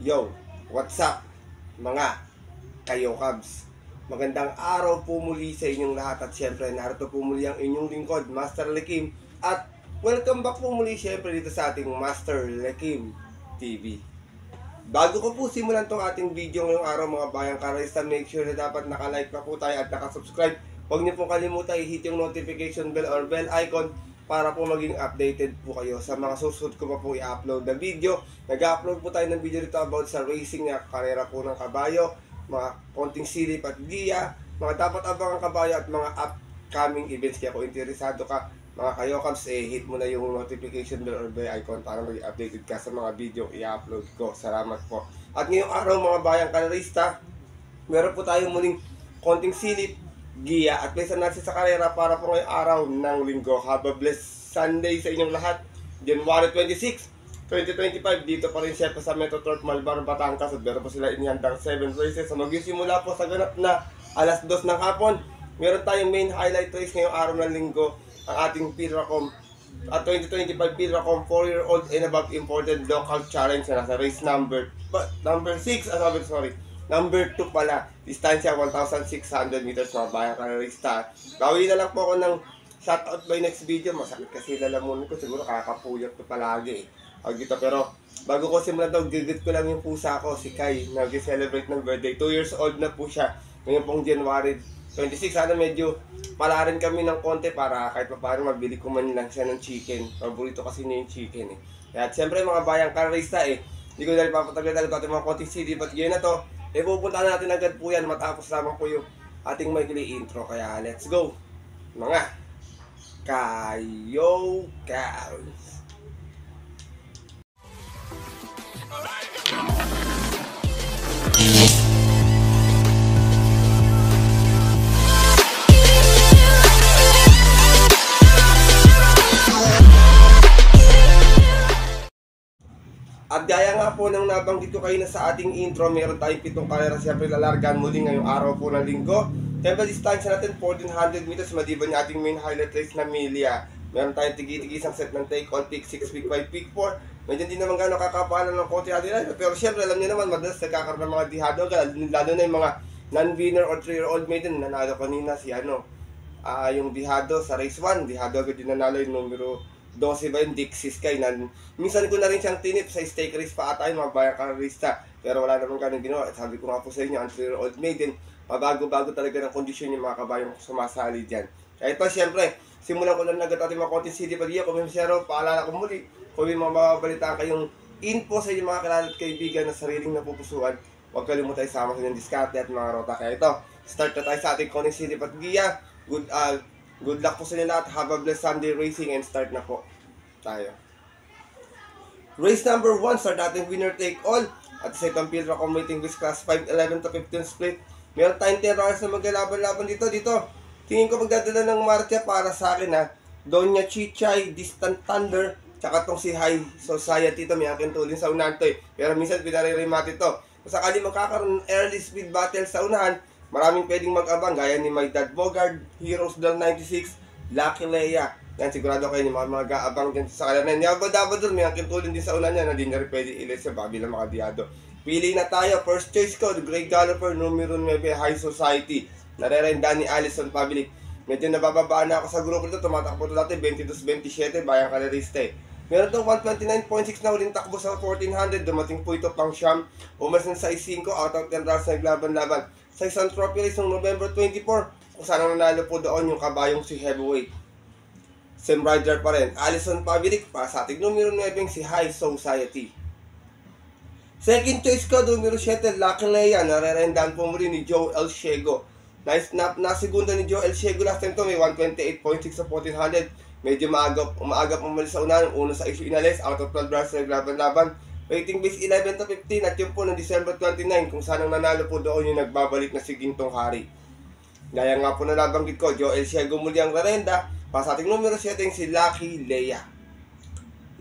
Yo, what's up mga kayo Cubs? Magandang araw po muli sa inyong lahat at syempre narito po muli ang inyong lingkod, Master Lekim. At welcome back po muli syempre dito sa ating Master Lekim TV. Bago ko po simulan tong ating video ngayong araw mga bayang karaysta, make sure na dapat nakalike na po tayo at nakasubscribe. Huwag niyo pong kalimutan i-hit yung notification bell or bell icon para po maging updated po kayo sa mga susunod ko pa po i-upload na video. Nag-upload po tayo ng video dito about sa racing na karera po ng kabayo, mga konting silip at giya, mga dapat abangang kabayo at mga upcoming events. Kaya kung interesado ka mga kayo Cubs, hit mo na yung notification bell or bell icon para maging updated ka sa mga video i-upload ko. Salamat po. At ngayong araw mga bayang karerista, meron po tayong muling konting silip, giya at may natin sa karera para po ngayong araw ng linggo. Have a blessed Sunday sa inyong lahat. January 26, 2025, dito pa rin siya sa Metro Turf Malbar, Batangas. At meron po sila inihandang 7 races. So magsisimula po sa ganap na alas 2 ng hapon. Meron tayong main highlight race ngayong araw ng linggo, ang ating Piracom at 2025 Piracom 4-year-old and above imported local challenge na nasa race number 6, number 2 pala. Distansya 1,600 meters mga bayang karerista. Gawin na lang po ako ng shoutout by next video. Masakit kasi lalamunin ko. Siguro kakapuyot ko palagi dito. Pero bago ko simulan daw, gigit ko lang yung pusa ko, si Kai. Nag-celebrate ng birthday. 2 years old na po siya. Ngayon pong January 26. Sana medyo pala rin kami ng konti para kahit pa paano mabili ko man lang siya ng chicken. Paborito kasi niya yung chicken At siyempre mga bayang karerista hindi ko dahil papatagal ito ating mga konting CD. But yun na to, pupunta natin agad po yan matapos lamang po yung ating maikli intro. Kaya let's go mga kayo Cubs. At gaya nga po nang nabanggit ko kayo na sa ating intro, meron tayong 7 karera siyempre lalargan muli ngayong araw po ng linggo. Siyempre distansya natin 1400 meters madiban yung ating main highlight race na Milia. Meron tayong tigi-tigisang set ng take on pick 6, pick 5, pick 4. Medyo hindi naman gano'ng kakapalan ng konti natin. Pero siyempre alam niyo naman madalas nagkakaroon ng mga dihado, lalo na yung mga non-winner or 3-year-old maiden. Nanalo kanina si yung dihado sa race 1. Dihado agad yung nanalo yung numero 12 ba yung Dixie Sky. Minsan ko na rin siyang tinip sa stake race pa ata yung mga bayang karerista. Pero wala naman ganun ginawa. At sabi ko nga po sa inyo, ang 3-year-old maiden, mabago-bago talaga ng kondisyon yung mga kabayong sumasali dyan. Kaya ito siyempre, simulan ko lang agad ating mga konting CD Padilla. Kung may masyaro, paalala ko muli. Kung may mga mababalitaan kayong info sa inyong mga kilala at kaibigan na sariling napupusuan, huwag kalimutan isama sa inyong diskarte at mga rota. Kaya ito, start na tayo sa ating konting CD Padilla. Good luck po sa inyo lahat. Have a blessed Sunday racing and start na po tayo. Race number 1, start natin winner take all. At sa itong Piracom waiting with class 5, 11 to 15 split. Meron tayong 10 rounds na maglalaban-laban dito. Tingin ko magdadala ng marcha para sa akin Doña Chichay, Distant Thunder, tsaka tong si High Society ito. May akin tulin sa unahan to Pero minsan pinare-remate ito. Kung sakali magkakaroon ng early speed battle sa unahan, maraming pwedeng mag-abang gaya ni My Dad Bogard, Heroes Del 96, Lucky Leia. Yan, sigurado kayo ni mga mag-aabang dyan sa kalanan. Yabba-dabba doon, may aking tulin din sa una niya na di na rin pwede ilis sa babi lang makadiyado. Pili na tayo, first choice ko, The Grey Galloper, numero 9, High Society. Narerenda ni Allison Public. Medyo nabababaan na ako sa grupo nito, tumatakbo ito dati, 22-27, bayang karerista Meron itong 129.6 na uling takbo sa 1400, dumating po ito pang siyam. Umas ng size 5, out of 10 rounds na naglaban-laban. Sa isang trophy race ng November 24, kung saan nanalo po doon yung kabayong si Heavyweight. Same rider pa rin, Allison Pavilic, para sa ating numero 9 si High Society. Second choice ko, numero 7, Lucky Leia, narerendahan po muli ni Joe El Ciego. Nice snap na segunda ni Joe El Ciego last time to, may 128.6 sa 1400. Medyo umaagap umalis sa unahan, una sa issue inalis, out of 12 rounds na naglaban-laban. Rating base 11 to 15 at yun po ng December 29 kung saan ang nanalo po doon yung nagbabalik na si Gintong Hari. Gaya nga po na nabanggit ko, Joe El Ciego muli ang rarenda. Pa sa ating numero 7 si Lucky Leia.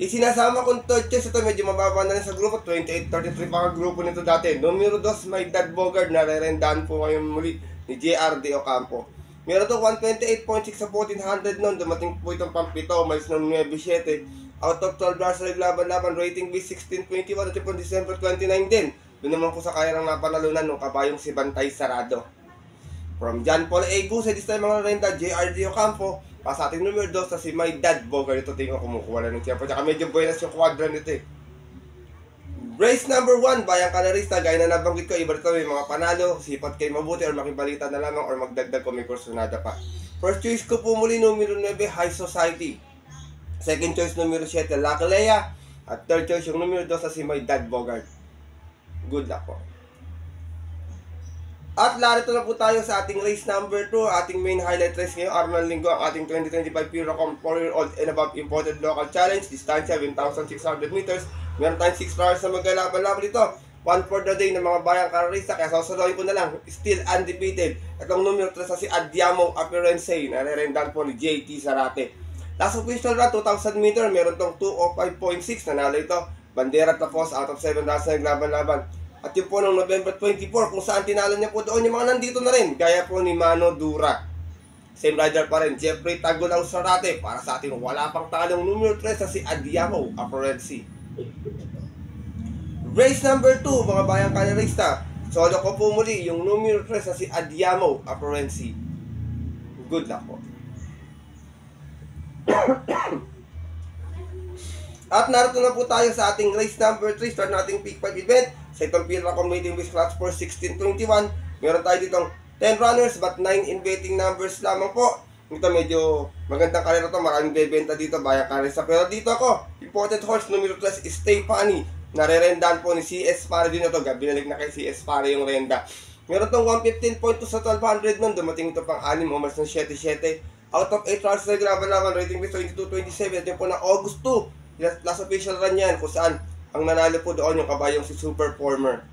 Isinasama kong third choice, ito medyo mababa na rin sa grupo, 28-33 pa ang grupo nito dati. Numero 2, My Dad Bogard, narerendahan po ngayon muli ni JR De Ocampo. Meron itong 128.6 sa 1400 noon, dumating po itong pampito, umalis ng 9-7. Out of 12 rounds na naglaban-laban, rating base 16.21 at yung December 29 din. Doon naman po sa kaya ng napanalunan ng kabayong si Bantay Sarado. From John Paul A. Guse, this time mga renta, JRD Ocampo, pa sa ating numero 2 sa si My Dad Bogart. Ito tingin ko kumukuha na ng tiempo. Tsaka medyo buenas yung quadra nito eh. Race number 1, Bayang Kalarista, gaya na nabanggit ko, iba ito may mga panalo, sipat kayo mabuti or makibalita na lamang or magdagdag kung may kursunada pa. First choice ko po muli, numero 9, High Society. Second choice, numero 7, Lucky Leia. At third choice, yung numero 2 sa si My Dad Bogart. Good luck po. At larito na po tayo sa ating race number 2, ating main highlight race ngayong araw ng linggo, ang ating 2025 Purocom 4-year-old and above imported local challenge, distansya 1,600 meters. Meron tayong 6 hours na maglalaban-laban dito. 1 for the day ng mga bayang kararista, kaya sasaluhin ko na lang, still undefeated. Itong numero 3 sa si Adiamo Appearance, nare-rendan po ni JT Zarate. Last official run, 2,000 meter, meron tong 2:05.6, nanalo ito. Bandera tapos, out of 7 rounds na naglaban-laban. At yun po noong November 24, kung saan tinalo niya po doon, yung mga nandito na rin, gaya po ni Mano Dura. Same rider pa rin, Jeffrey Tagulaw Sarate, para sa ating wala pang talong numero 3 sa si Adiamo Appearance. Race number 2, mga bayang kalarista. Solo ko po muli yung numero 3 sa si Adiamo Appearance. Good luck po. At narito na po tayo sa ating race number 3. Start nating Peak 5 event. Sa itong Purocom Meeting with Clutch for 1621. Meron tayo ditong 10 runners but 9 in betting numbers lamang po. Ito medyo magandang karera to, maraming bebenta dito, bayang karera. Pero dito ako, imported horse numero 3 is Stay Funny. Nare-rendahan po ni CS Pare din ito. Binalik na kay CS Pare yung renda. Meron tong 115.2 sa 1200 nun. Dumating ito pang 6, umalis ng 7-7. Out of 8 rounds na naglaban-laban, rating base 22-27. At yun po na August 2. Last official run yan, kung saan ang nanalo po doon yung kabayong si Super Former.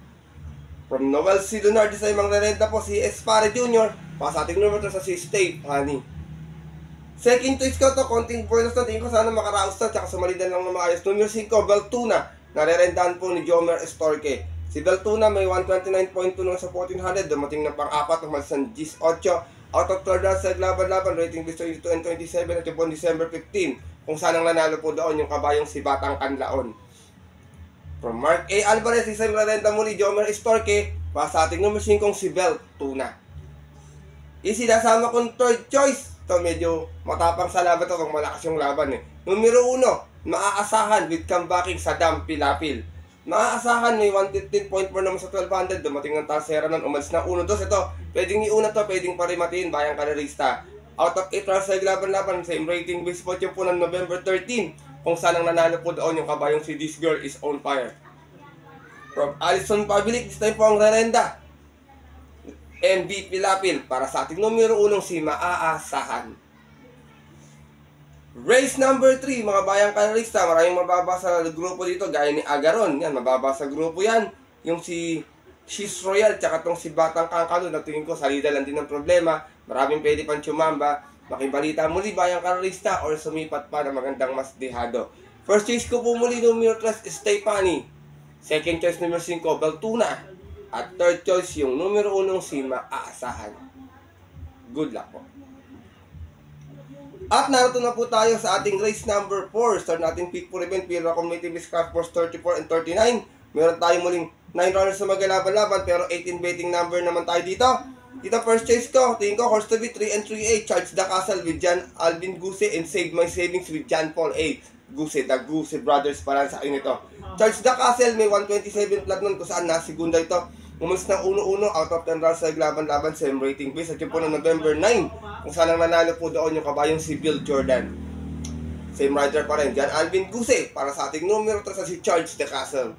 From Noel C. Leonard, sa imang rerenta po si S. Pare Jr. Pa sa ating numero sa si Stay Funny. Second choice ko to, konting bonus na, tingin ko sana makaraos na, tsaka sumalidan lang na maayos. Numero 5, Beltuna, narerentahan po ni Jomer Estorque. Si Beltuna may 129.2 sa 1400, dumating na pang-4, umalis ng 18. Out of 3 rounds sa laban-laban, rating base 22 and 27 at yung December 15. Kung saan ang nanalo po doon yung kabayong si Batang Kanlaon. From Mark A. Alvarez, isang rerenta muli, Jomer Estorque, pa sa ating numero 5 si Beltuna. Isinasama kong third choice. Ito medyo matapang sa laban to kung malakas yung laban eh. Numero 1, maaasahan with comebacking sa Dam Pilapil. Maaasahan may 115.4 naman sa 1200. Dumating ng Tarsera nun, umalis na 1-2 ito. Pwedeng iuna to, pwedeng parimatiin, bayang kalarista. Out of 8 rounds sa laban-laban, same rating base spot yung po ng November 13. Kung saan ang nanalo po doon yung kabayong si This Girl is on Fire. From Alison Pabilik, this time po ang rerenda. MV Pilapil para sa ating numero 1 si Maaasahan. Race number 3, mga bayang kalarista, maraming mababa sa grupo dito, gaya ni Agaron. Yan, mababa sa grupo yan. Yung si She's Royal, tsaka tong si Batang Kangkalo, na tingin ko salida lang din ng problema. Maraming pwede pang tsumamba. Makibalita muli, bayang kalarista, or sumipat pa na magandang mas dehado. First choice ko po muli, numero 3, Stay Funny. Second choice, numero 5, Beltuna. At third choice, yung numero 1 si Maaasahan. Good luck po. At narito na po tayo sa ating race number 4. Start natin Peak 4 event, Purocom Meeting with Clutch Force 34 and 39. Meron tayong muling 9 runners na maglalaban-laban, pero 18 betting number naman tayo dito. Dito first choice ko, tingin ko horse to be 3 and 3A, Charge the Castle with John Alvin Guse and Save My Savings with John Paul A. Guse, the Guse Brothers para sa akin ito. Charge the Castle, may 127 flat nun kung saan nasigunda ito. Umalis na 1-1, out of 10 rounds sa laban-laban, same rating base. At yun po ng November 9, kung saan ang nanalo po doon yung kabayong si Bill Jordan. Same rider pa rin, John Alvin Guse, para sa ating numero 3 sa si Charge the Castle.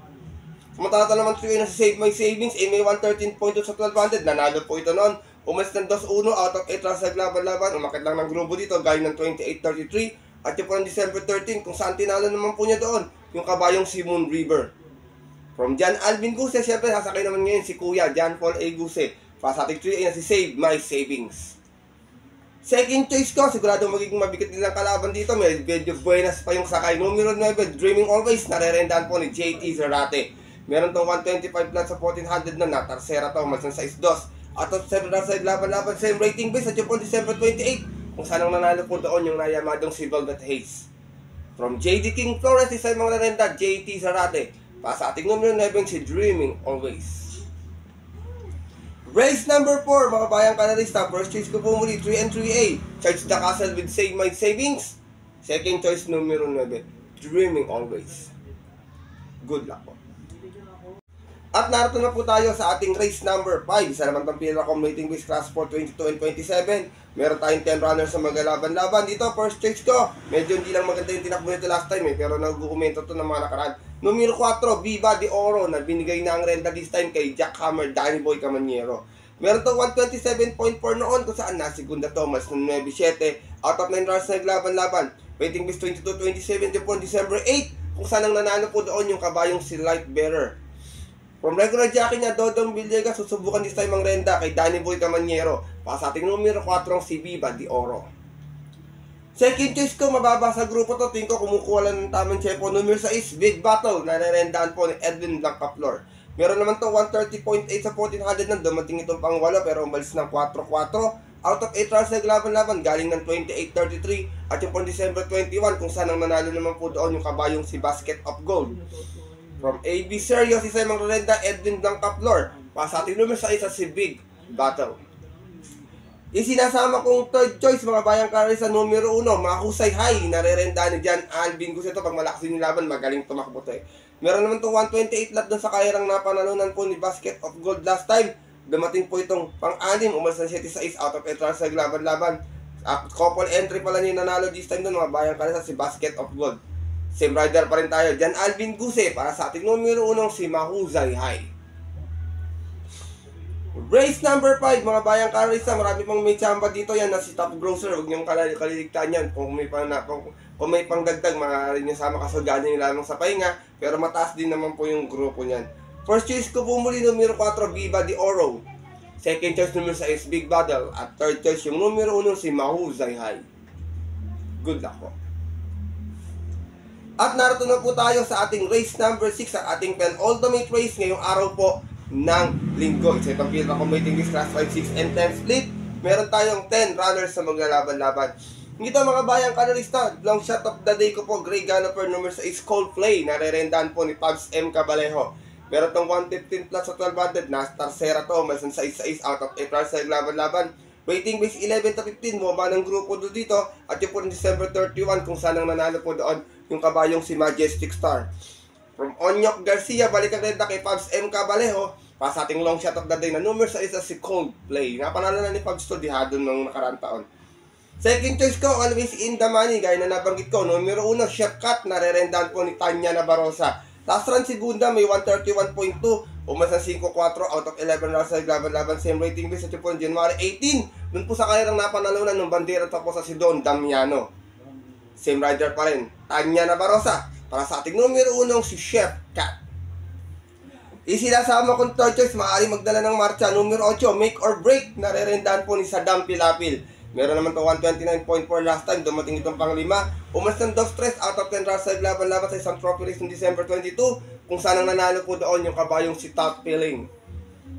Sumatata naman 3 na si Save My Savings, may 113.2 sa 1200, nanalo po ito noon. Umalis ng 2-1, out of 8 rounds sa laban-laban, umakit lang ng grupo dito, gaya ng 28-33. At yun po ng December 13, kung saan tinalo naman po niya doon, yung kabayong si Moon River. From John Alvin Guse, siyempre sasakay naman ngayon si Kuya John Paul A. Guse. Para sa ating 3A na si Save My Savings. Second choice ko, sigurado magiging mabigat nilang kalaban dito. Medyo buenas pa yung sakay. Numero 9, Dreaming Always, narerendaan po ni JT Zarate. Meron tong 125 flat sa 1400 na natarsera to, mas ng size 2. At of 7 rounds sa laban-laban, same rating base at yung po December 28. Kung saan ang nanalo po doon yung nayamadong si Velvet Haze. From JD King Flores, isa yung mga renta, JT Zarate. Para sa ating numero 9, si Dreaming Always. Race number 4, mga bayang kanalista. First choice ko po muli, 3 and 3A. Charge the Castle with Save My Savings. Second choice, numero 9, Dreaming Always. Good luck po. At narito na po tayo sa ating race number 5. Isa naman itong pinaka-accumulating base class for 22 and 27. Meron tayong 10 runners sa magalaban-laban. Dito, first choice ko. Medyo hindi lang maganda yung tinakbo nito last time pero nag-uumento to ng mga nakaraan. Numero 4, Viva de Oro, na binigay na ang renta this time kay Jack Hammer, Danny Boy Camaniero. Meron to 127.4 noon kung saan nasigunda Thomas ng 9-7 out of 9 runners na naglaban-laban. Waiting base 22-27 po December 8 kung saan ang nanalo po doon yung kabayong si Light Bearer. From regular jockey niya, Dodong Villegas, susubukan this time ang renda kay Danny Boy Camaniero. Para sa ating numero 4, si Viva de Oro. Second choice ko, mababa sa grupo to. Tingin ko kumukuha lang ng tamang chepo. Numero 6, Big Battle, na narendaan po ni Edwin Blancaflor. Meron naman to 130.8 sa 1400 nang dumating itong pang 8 pero umalis ng 4-4. Out of 8 runs naglaban-laban, galing ng 28-33 at yung pang December 21 kung saan ang nanalo naman po doon yung kabayong si Basket of Gold. From AB Serious, isa yung renda, Edwin Blancaflor. Para sa ating numero 6 si Big Battle. Isinasama kong third choice, mga bayang kari sa numero 1, Mahusay High, narerenda ni John Alvin Guseto. Pag malakas yung laban, magaling tumakbo to eh. Meron naman itong 128 lap doon sa kairang napanalunan po ni Basket of Gold last time. Dumating po itong pang-anim, umalis ng 7-6 out of 8 runs sa laban-laban. Couple entry pala niya nanalo this time doon, mga bayang kari sa si Basket of Gold. Same rider pa rin tayo, John Alvin Guse, para sa ating numero 1, si Mahusay High. Race number 5, mga bayang karista, marami pang may tsamba dito. Yan na si Top Grocer, huwag niyong kaliligtaan yan. Kung may pangdagdag, maaaring niyo sama kasagana niyo lamang sa pahinga. Pero mataas din naman po yung grupo niyan. First choice ko po muli, numero 4, Viva de Oro. Second choice, numero 6, Big Battle. At third choice, yung numero 1, si Mahusay High. Good luck po. At narito na po tayo sa ating race number 6, ang ating penultimate race ngayong araw po ng linggo. Isa itong pinaka-accumulating base class 5, 6, and 10 split. Meron tayong 10 runners sa maglalaban-laban. Dito mga bayang kanalista, long shot of the day ko po, Grey Galloper, number 6, Coldplay, narerendaan po ni Pabs M. Cabalejo. Meron tong 115 plus sa 1200, na Tarsera to, mas 6-6 out of 8 runners sa maglalaban-laban. Waiting base 11 to 15, bumaba ng grupo do dito. At yung po December 31, kung saan ang nanalo po doon, yung kabayong si Majestic Star. From Onyok Garcia, balik ang renta kay Pabs M. Cabalejo. Para sa ating long shot of the day na numero 6 si Coldplay. Napanalo na ni Pabs to dihado nung nakaraan taon. Second choice ko, always in the money. Gaya na nabanggit ko, numero 1, Chef Cat, narerendaan po ni Tanya Nabarosa. Last run segunda, may 131.2. Umas ng 5-4 out of 11 rounds sa laban-laban. Same rating base at po January 18. Doon po sa karerang napanalunan ng bandera tapos sa si Don Damiano. Same rider pa rin, Tanya Nabarosa. Para sa ating numero 1, si Chef Cat. Isinasama kong third choice, maaari magdala ng marcha. Numero 8, Make or Break, narerendaan po ni Saddam Pilapil. Meron naman to 129.4 last time, dumating itong pang-5. Umas ng 2-3 out of 10 rounds sa laban-laban sa isang trophy race ng December 22, kung saan ang nanalo po doon yung kabayong si Top Pilling.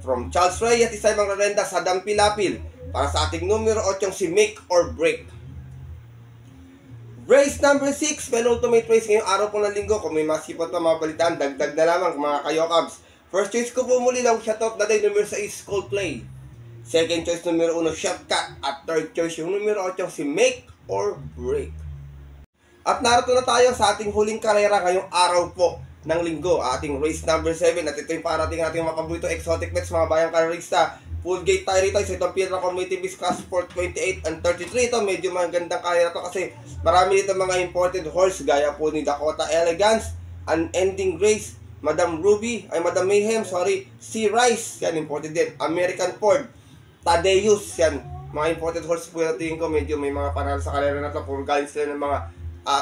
From Charles Ray at isa ibang rerenda, Saddam Pilapil. Para sa ating numero 8, si Make or Break. Race number 6, penultimate race ngayong araw po ng linggo. Kung may masipot pa mga balitaan, dagdag na lamang mga kayokabs. First choice ko po muli lang, shot out na day, numero 6, Coldplay. Second choice, numero 1, Chef Cat. At third choice, yung numero 8, si Make or Break. At narito na tayo sa ating huling karera ngayong araw po ng linggo. Ating race number 7. At ito yung parating ating mga paborito exotic bets, mga bayang karerista. Full gate tayo rito. Sa itong pinaka-committee base class for 28 and 33. Ito, medyo magandang karera to kasi marami dito mga imported horse. Gaya po ni Dakota Elegance, Unending Grace, Madam Ruby, ay Madam Mayhem, sorry, Sea Rice, yan, imported din. American Ford, Tadeus, yan, mga imported horse po na tingin ko, medyo may mga panalo sa karera na ito, puro galing sila ng mga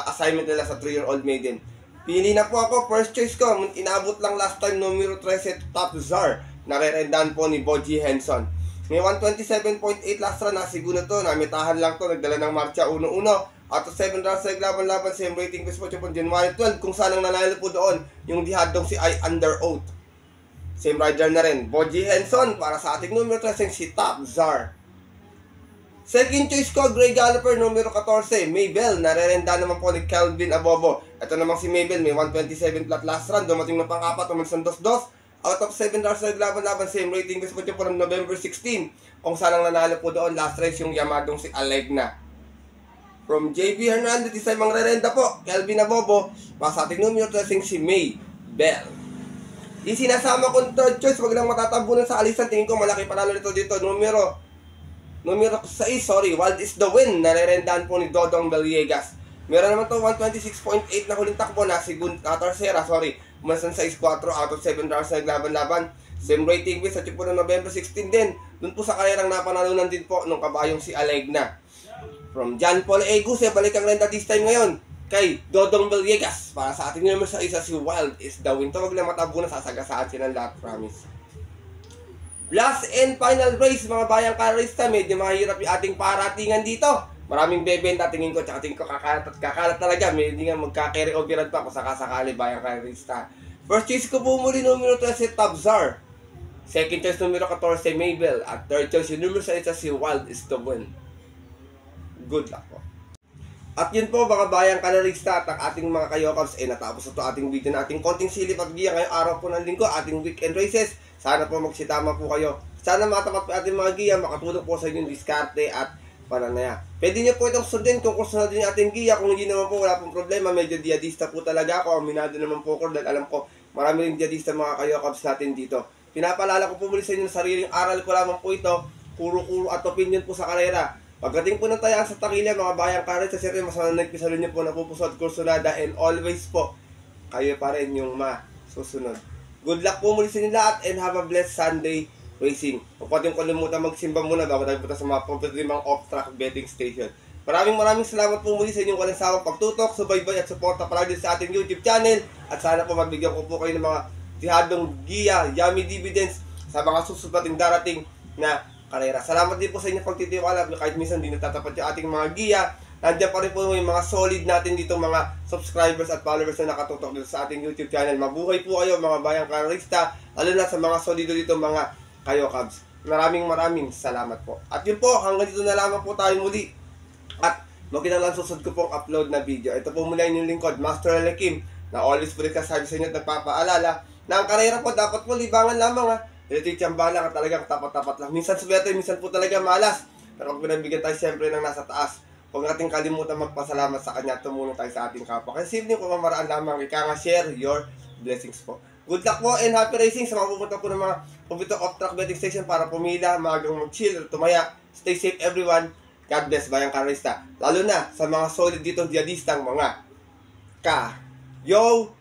assignment nila sa 3-year-old maiden. Pili na po ako, first choice ko, inabot lang last time, numero 13, Top Czar, narerendaan po ni Boji Henson. May 127.8 last run, nasiguro to, namitahan lang to, nagdala ng marcha 1-1, out of 7 rounds sa laban-laban, same rating base po po January 12, kung saan ang nanalo po doon, yung dihadong si I Under Oath. Same rider na rin, Boji Henson, para sa ating numero 13, si Top Czar. Second choice ko, Grey Galloper, numero 14, Maybell. Narerenda naman po ni Kelvin Abobo. Ito namang si Maybell, may 127 flat last run. Dumating na pang-apat, umalis ng 2-2. Out of 7 rounds na naglaban-laban, same rating gusto po ng November 16. Kung saan ang nanalo po doon, last race yung Yamadong si Alegna. From JB Hernandez, isa mang rerenda po, Kelvin Abobo. Sa ating numero 13 si Maybell. Yung sinasama kong third choice, wag lang matatabunan sa alisan. Tingin ko malaki panalo nito dito. Numero 6, Wild is the Win. Narerendahan po ni Dodong Villegas. Meron naman to 126.8 na huling takbo na si Tercera, umasan 6-4 out of 7 rounds na naglaban-laban. Same rating with sa tipo ng November 16 din. Doon po sa karerang napanalunan din po nung kabayong si Alegna. From John Paul Eguse, balik ang renta this time ngayon kay Dodong Villegas. Para sa ating numero sa isa, si Wild is the Win. Ito wag lang matabunan, sasagasaan silang lahat, promise. Last and final race, mga bayang karista, medyo mahirap yung ating paratingan dito. Maraming bebenta, tingin ko kakalat talaga. Hindi nga magka-carry overan pa kung sakasakali bayang karista. First choice ko po muli, numero 13, Tabzar. Second choice, numero 14, Maybell. At third choice, yung numero sa isa, si Wild is the Win. Good luck po. At yun po mga bayang kanarista at ang ating mga kayokabs, natapos ito ating video na ating konting silip at giya ngayong araw po ng linggo, ating weekend races. Sana po magsitama po kayo. Sana matapat po ating mga giya, makatulong po sa inyong diskarte at pananaya. Pwede nyo po itong sundin kung gusto na din ating giya. Kung hindi naman po, wala pong problema. Medyo diadista po talaga ako. Aminado naman po ko dahil alam ko marami rin diadista mga kayokabs natin dito. Pinapaalala ko po muli sa inyo na sariling aral ko lamang po ito. Kuro-kuro at opinion po sa karera. Pagdating po ng tayaan sa takilya, mga bayang karet, sa siyempre mas nagpisalo nyo po napupusod kursunada and always po, kayo pa rin yung masusunod. Good luck po muli sa inyo lahat and have a blessed Sunday racing. Huwag po din kalimutan magsimba muna bago tayo punta sa mga pagdalimang off-track betting station. Maraming salamat po muli sa inyong walang sawang pagtutok, subaybay at suporta palagi sa ating YouTube channel. At sana po magbigyan ko po kayo ng mga tihadong giya, yummy dividends sa mga susubating darating na karera. Salamat din po sa inyong pagtitiwala kahit minsan hindi natatapat yung ating mga giya. Nandiyan pa rin po yung mga solid natin dito mga subscribers at followers na nakatutok dito sa ating YouTube channel. Mabuhay po kayo mga bayang karista, lalo na sa mga solido dito mga kayokabs. Maraming salamat po. At yun po, hanggang dito na lamang po tayo muli. At magkinalang susunod ko pong upload na video. Ito po mula yung lingkod, Master Alekim, na always po rin kasabi sa inyo at nagpapaalala na ang karera po dapat po libangan lamang Ito yung tiyamba lang at talagang tapat-tapat lang. Minsan swerte, minsan po talaga malas. Pero pag pinabigyan tayo siyempre ng nasa taas, huwag natin kalimutan magpasalamat sa kanya at tumulong tayo sa ating kapwa. Kasi simple kung mamaraan lamang, ika nga share your blessings po. Good luck po and happy racing sa mga pupunta po ng mga pupunta off-track betting station para pumila, maagang mag-chill, tumaya. Stay safe everyone. God bless bayang karista. Lalo na sa mga solid dito diadistang mga ka-yo-cabs.